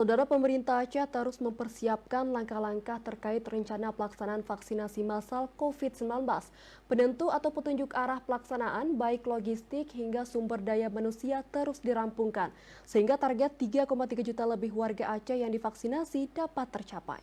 Saudara, pemerintah Aceh terus mempersiapkan langkah-langkah terkait rencana pelaksanaan vaksinasi massal COVID-19. Penentu atau petunjuk arah pelaksanaan baik logistik hingga sumber daya manusia terus dirampungkan, sehingga target 3,3 juta lebih warga Aceh yang divaksinasi dapat tercapai.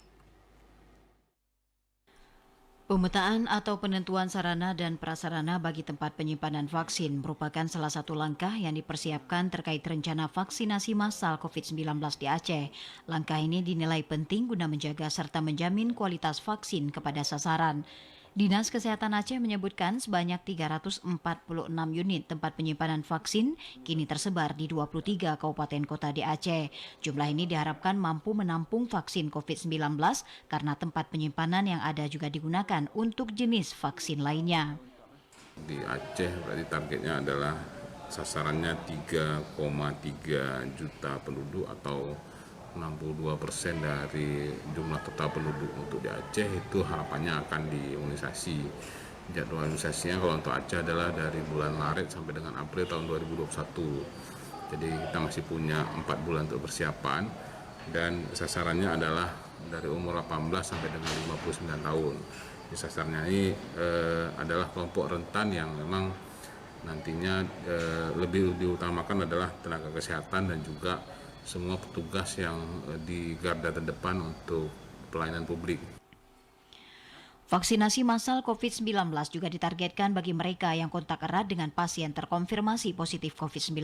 Pemetaan atau penentuan sarana dan prasarana bagi tempat penyimpanan vaksin merupakan salah satu langkah yang dipersiapkan terkait rencana vaksinasi massal COVID-19 di Aceh. Langkah ini dinilai penting guna menjaga serta menjamin kualitas vaksin kepada sasaran. Dinas Kesehatan Aceh menyebutkan sebanyak 346 unit tempat penyimpanan vaksin kini tersebar di 23 kabupaten kota di Aceh. Jumlah ini diharapkan mampu menampung vaksin COVID-19 karena tempat penyimpanan yang ada juga digunakan untuk jenis vaksin lainnya. Di Aceh berarti targetnya adalah sasarannya 3,3 juta penduduk atau 62% dari jumlah total penduduk untuk di Aceh. Itu harapannya akan diimunisasi. Jadwal imunisasinya kalau untuk Aceh adalah dari bulan Maret sampai dengan April tahun 2021. Jadi kita masih punya 4 bulan untuk persiapan dan sasarannya adalah dari umur 18 sampai dengan 59 tahun. Di sasarannya ini adalah kelompok rentan yang memang nantinya lebih diutamakan adalah tenaga kesehatan dan juga semua petugas yang di garda terdepan untuk pelayanan publik. Vaksinasi massal COVID-19 juga ditargetkan bagi mereka yang kontak erat dengan pasien terkonfirmasi positif COVID-19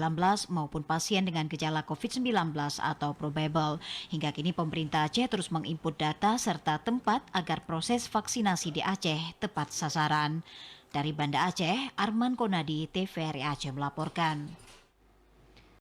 maupun pasien dengan gejala COVID-19 atau probable. Hingga kini pemerintah Aceh terus menginput data serta tempat agar proses vaksinasi di Aceh tepat sasaran. Dari Banda Aceh, Arman Konadi, TVRI Aceh melaporkan.